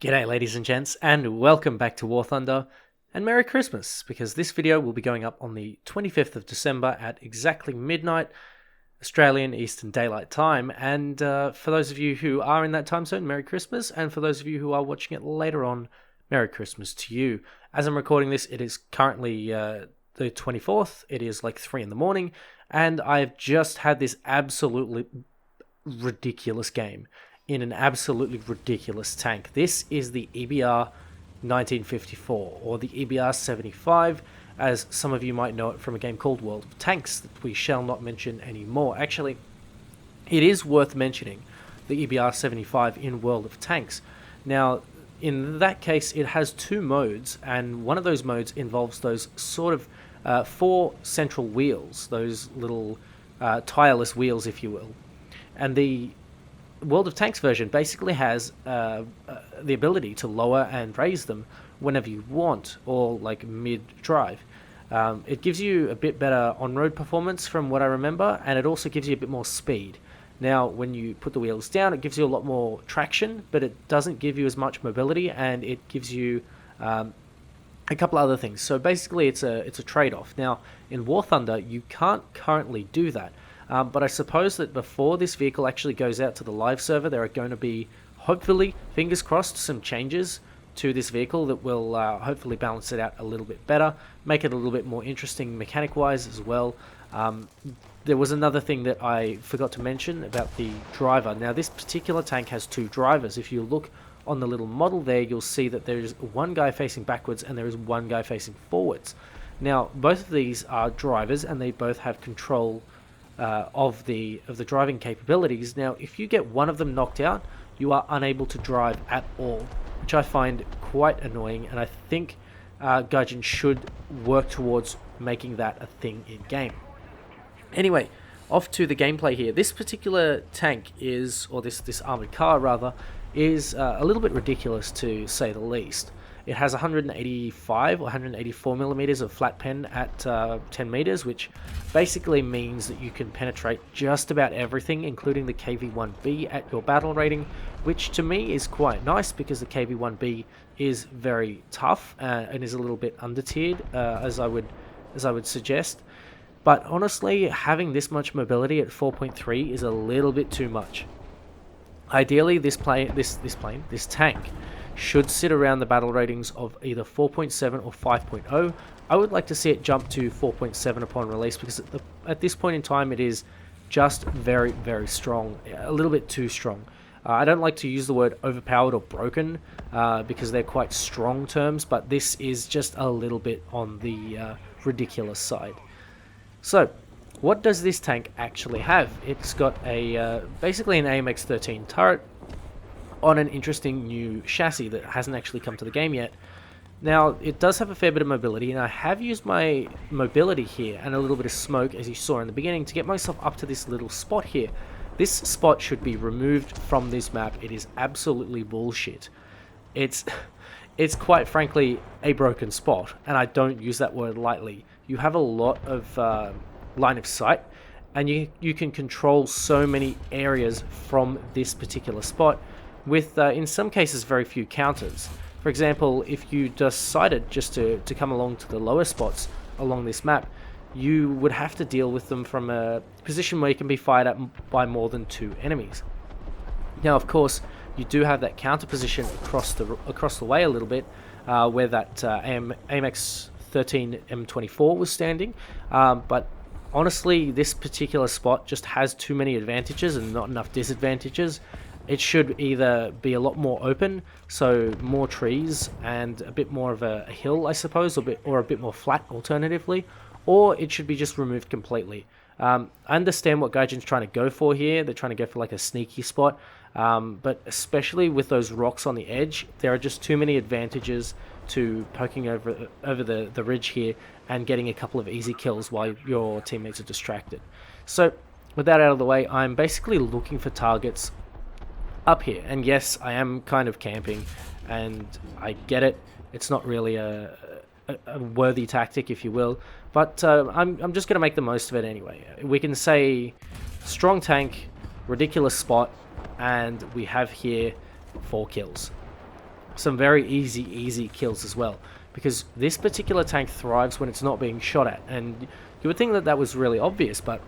G'day ladies and gents, and welcome back to War Thunder, and Merry Christmas, because this video will be going up on the 25th of December at exactly midnight, Australian Eastern Daylight Time, and for those of you who are in that time zone, Merry Christmas, and for those of you who are watching it later on, Merry Christmas to you. As I'm recording this, it is currently the 24th, it is like 3 in the morning, and I've just had this absolutely ridiculous game in an absolutely ridiculous tank. This is the EBR 1954, or the EBR 75, as some of you might know it from a game called World of Tanks that we shall not mention anymore. Actually, it is worth mentioning the EBR 75 in World of Tanks. Now, in that case, it has two modes, and one of those modes involves those sort of 4 central wheels, those little tireless wheels, if you will. And the World of Tanks version basically has the ability to lower and raise them whenever you want, or like mid-drive. It gives you a bit better on-road performance from what I remember, and it also gives you a bit more speed. Now, when you put the wheels down, it gives you a lot more traction, but it doesn't give you as much mobility, and it gives you a couple other things. So basically, it's a trade-off. Now, in War Thunder, you can't currently do that. But I suppose that before this vehicle actually goes out to the live server, there are going to be, hopefully, fingers crossed, some changes to this vehicle that will hopefully balance it out a little bit better, make it a little bit more interesting mechanic-wise as well. There was another thing that I forgot to mention about the driver. Now, this particular tank has 2 drivers. If you look on the little model there, you'll see that there is one guy facing backwards and there is one guy facing forwards. Now, both of these are drivers, and they both have control of the driving capabilities. Now, if you get one of them knocked out, you are unable to drive at all, which I find quite annoying, and I think Gaijin should work towards making that a thing in game. Anyway, off to the gameplay here. This particular tank is, or this armored car rather, is a little bit ridiculous to say the least. It has 185 or 184 millimeters of flat pen at 10 meters, which basically means that you can penetrate just about everything, including the KV-1B at your battle rating, which to me is quite nice because the KV-1B is very tough and is a little bit under-tiered, as I would suggest. But honestly, having this much mobility at 4.3 is a little bit too much. Ideally, this tank should sit around the battle ratings of either 4.7 or 5.0. I would like to see it jump to 4.7 upon release, because at this point in time it is just very, very strong, a little bit too strong. I don't like to use the word overpowered or broken because they're quite strong terms, but this is just a little bit on the ridiculous side. So, what does this tank actually have? It's got a basically an AMX-13 turret on an interesting new chassis that hasn't actually come to the game yet. Now, it does have a fair bit of mobility, and I have used my mobility here and a little bit of smoke, as you saw in the beginning, to get myself up to this little spot here. This spot should be removed from this map. It is absolutely bullshit. It's quite frankly a broken spot, and I don't use that word lightly. You have a lot of line of sight, and you can control so many areas from this particular spot, with in some cases very few counters. For example, if you decided just to come along to the lower spots along this map, you would have to deal with them from a position where you can be fired at by more than 2 enemies. Now, of course, you do have that counter position across the way a little bit, where that AMX-13 M24 was standing, but honestly, this particular spot just has too many advantages and not enough disadvantages. It should either be a lot more open, so more trees and a bit more of a hill, I suppose, or a bit more flat alternatively, or it should be just removed completely. I understand what Gaijin's trying to go for here. They're trying to go for like a sneaky spot, but especially with those rocks on the edge, there are just too many advantages to poking over the ridge here and getting a couple of easy kills while your teammates are distracted. So with that out of the way, I'm basically looking for targets up here, and yes, I am kind of camping, and I get it. It's not really a worthy tactic, if you will, but I'm just going to make the most of it anyway. We can say strong tank, ridiculous spot, and we have here 4 kills. some very easy kills as well, because this particular tank thrives when it's not being shot at, and you would think that that was really obvious, but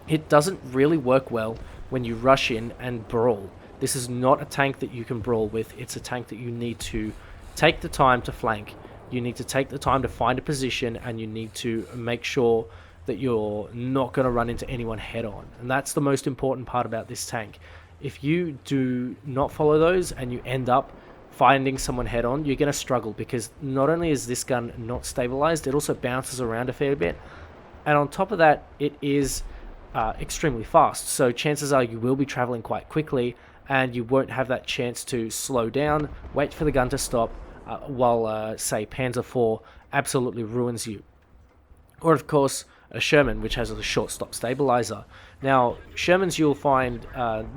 it doesn't really work well when you rush in and brawl. This is not a tank that you can brawl with. It's a tank that you need to take the time to flank. You need to take the time to find a position, and you need to make sure that you're not going to run into anyone head on. And that's the most important part about this tank. If you do not follow those and you end up finding someone head on, you're going to struggle, because not only is this gun not stabilized, it also bounces around a fair bit. And on top of that, it is extremely fast. So chances are you will be traveling quite quickly, and you won't have that chance to slow down, wait for the gun to stop, while, say, Panzer IV absolutely ruins you. Or, of course, a Sherman, which has a short stop stabilizer. Now, Shermans you'll find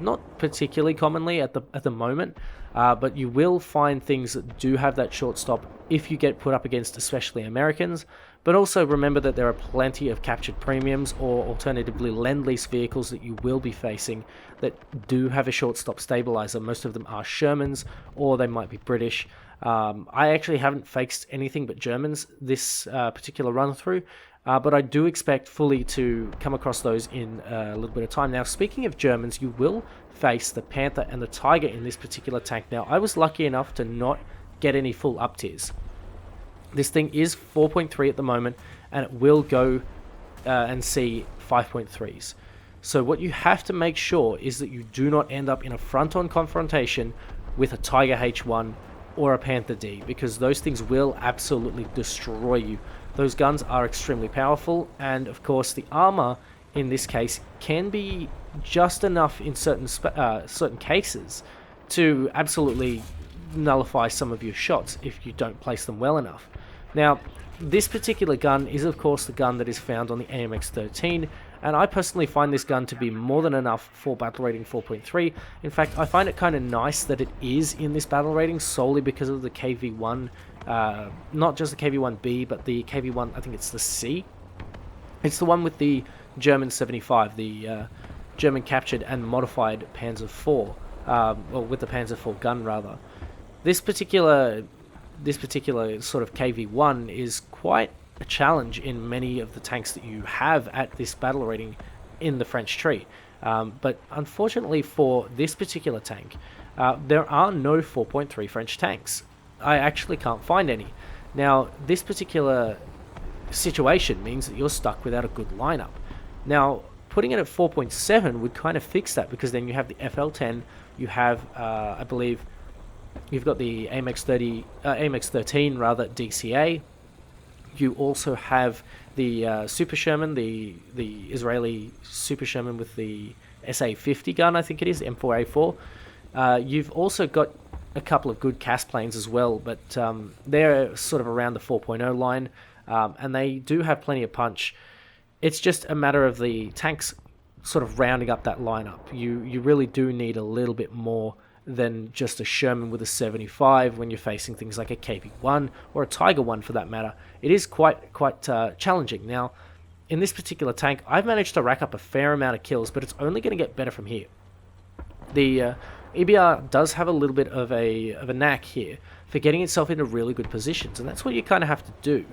not particularly commonly at the moment, but you will find things that do have that short stop if you get put up against especially Americans. But also remember that there are plenty of captured premiums, or alternatively Lend-Lease vehicles that you will be facing that do have a short stop stabilizer. Most of them are Shermans, or they might be British. I actually haven't faced anything but Germans this particular run through, but I do expect fully to come across those in a little bit of time. Now, speaking of Germans, you will face the Panther and the Tiger in this particular tank. Now, I was lucky enough to not get any full up tiers. This thing is 4.3 at the moment, and it will go and see 5.3s. So what you have to make sure is that you do not end up in a front-on confrontation with a Tiger H1 or a Panther D, because those things will absolutely destroy you. Those guns are extremely powerful, and of course the armor in this case can be just enough in certain cases to absolutely nullify some of your shots if you don't place them well enough. Now, this particular gun is of course the gun that is found on the AMX-13, and I personally find this gun to be more than enough for battle rating 4.3. In fact, I find it kind of nice that it is in this battle rating solely because of the KV-1, not just the KV-1B, but the KV-1, I think it's the C. It's the one with the German 75, the German captured and modified Panzer IV, or with the Panzer IV gun rather. This particular sort of KV-1 is quite a challenge in many of the tanks that you have at this battle rating in the French tree. But unfortunately for this particular tank, there are no 4.3 French tanks. I actually can't find any. Now, this particular situation means that you're stuck without a good lineup. Now, putting it at 4.7 would kind of fix that, because then you have the FL10, you have, I believe, you've got the AMX-13 rather, DCA. You also have the Super Sherman, the Israeli Super Sherman with the SA-50 gun, I think it is, M4A4. You've also got a couple of good CAS planes as well, but they're sort of around the 4.0 line, and they do have plenty of punch. It's just a matter of the tanks sort of rounding up that lineup. You really do need a little bit more than just a Sherman with a 75 when you're facing things like a KV-1 or a Tiger 1 for that matter. It is quite challenging. Now, in this particular tank, I've managed to rack up a fair amount of kills, but it's only going to get better from here. The EBR does have a little bit of a knack here for getting itself into really good positions, and that's what you kind of have to do.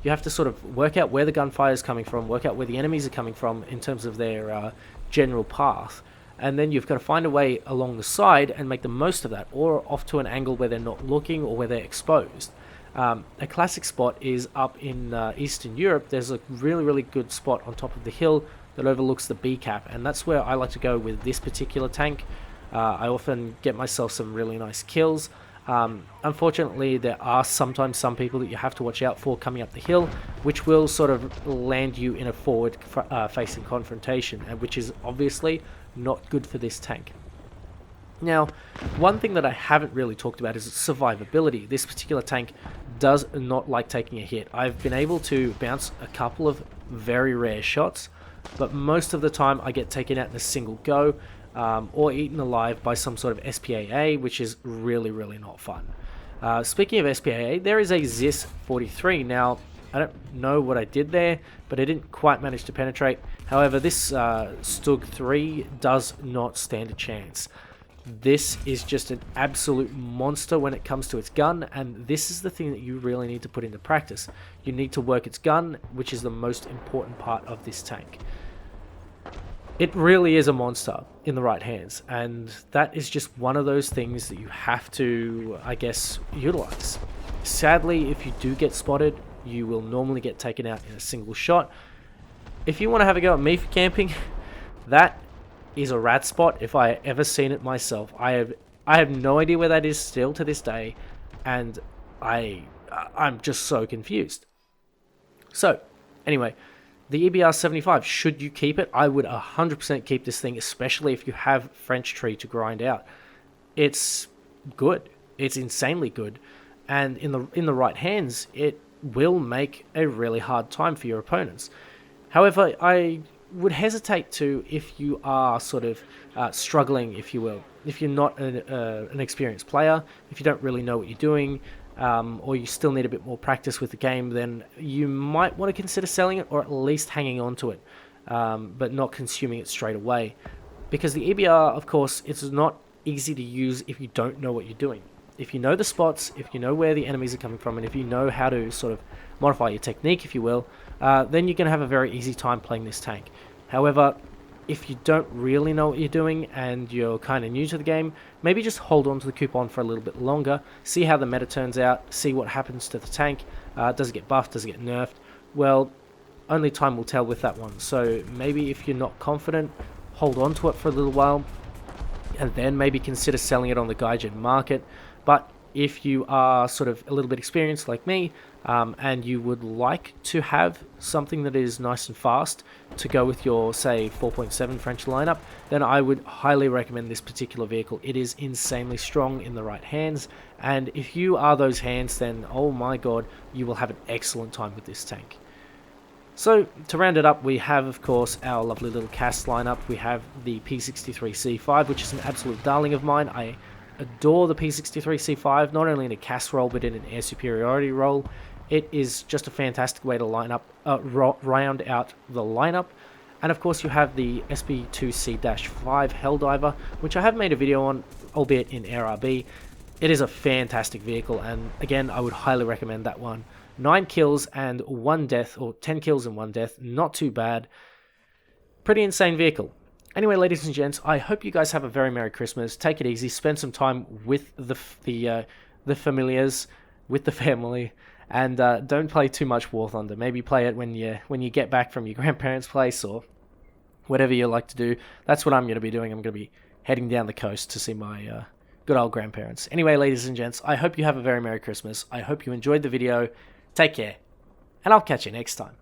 You have to sort of work out where the gunfire is coming from, work out where the enemies are coming from in terms of their general path, and then you've got to find a way along the side and make the most of that, or off to an angle where they're not looking or where they're exposed. A classic spot is up in Eastern Europe. There's a really good spot on top of the hill that overlooks the B cap, and that's where I like to go with this particular tank. I often get myself some really nice kills. Unfortunately, there are sometimes some people that you have to watch out for coming up the hill, which will sort of land you in a forward facing confrontation, and which is obviously not good for this tank. Now, one thing that I haven't really talked about is survivability. This particular tank does not like taking a hit. I've been able to bounce a couple of very rare shots, but most of the time I get taken out in a single go, or eaten alive by some sort of SPAA, which is really not fun. Speaking of SPAA, there is a ZIS 43. Now, I don't know what I did there, but I didn't quite manage to penetrate. However, this Stug 3 does not stand a chance. This is just an absolute monster when it comes to its gun, and this is the thing that you really need to put into practice. You need to work its gun, which is the most important part of this tank. It really is a monster in the right hands, and that is just one of those things that you have to, I guess, utilize. Sadly, if you do get spotted, you will normally get taken out in a single shot. If you want to have a go at me for camping, that is a rat spot if I ever seen it myself. I have no idea where that is still to this day, and I'm just so confused. So, anyway, the EBR 75, should you keep it? I would 100% keep this thing, especially if you have French tree to grind out. It's good. It's insanely good, and in the right hands, it will make a really hard time for your opponents. However, I would hesitate to if you are sort of struggling, if you will. If you're not an experienced player, if you don't really know what you're doing, or you still need a bit more practice with the game, then you might want to consider selling it, or at least hanging on to it, but not consuming it straight away. Because the EBR, of course, it's not easy to use if you don't know what you're doing. If you know the spots, if you know where the enemies are coming from, and if you know how to sort of modify your technique, if you will, then you're going to have a very easy time playing this tank. However, if you don't really know what you're doing and you're kind of new to the game, maybe just hold on to the coupon for a little bit longer, see how the meta turns out, see what happens to the tank. Does it get buffed? Does it get nerfed? Well, only time will tell with that one. So maybe if you're not confident, hold on to it for a little while, and then maybe consider selling it on the Gaijin market. But if you are sort of a little bit experienced like me, and you would like to have something that is nice and fast to go with your, say, 4.7 French lineup, then I would highly recommend this particular vehicle. It is insanely strong in the right hands, and if you are those hands, then oh my god, you will have an excellent time with this tank. So, to round it up, we have, of course, our lovely little cast lineup. We have the P63C5, which is an absolute darling of mine. I adore the P63C5, not only in a cast role, but in an air superiority role. It is just a fantastic way to round out the lineup. And of course, you have the SB2C-5 Helldiver, which I have made a video on, albeit in AirRB. It is a fantastic vehicle, and again, I would highly recommend that one. 9 kills and 1 death, or 10 kills and 1 death, not too bad. Pretty insane vehicle. Anyway, ladies and gents, I hope you guys have a very Merry Christmas. Take it easy, spend some time with the familiars, with the family, and don't play too much War Thunder. Maybe play it when you get back from your grandparents' place, or whatever you like to do. That's what I'm going to be doing. I'm going to be heading down the coast to see my good old grandparents. Anyway, ladies and gents, I hope you have a very Merry Christmas. I hope you enjoyed the video. Take care, and I'll catch you next time.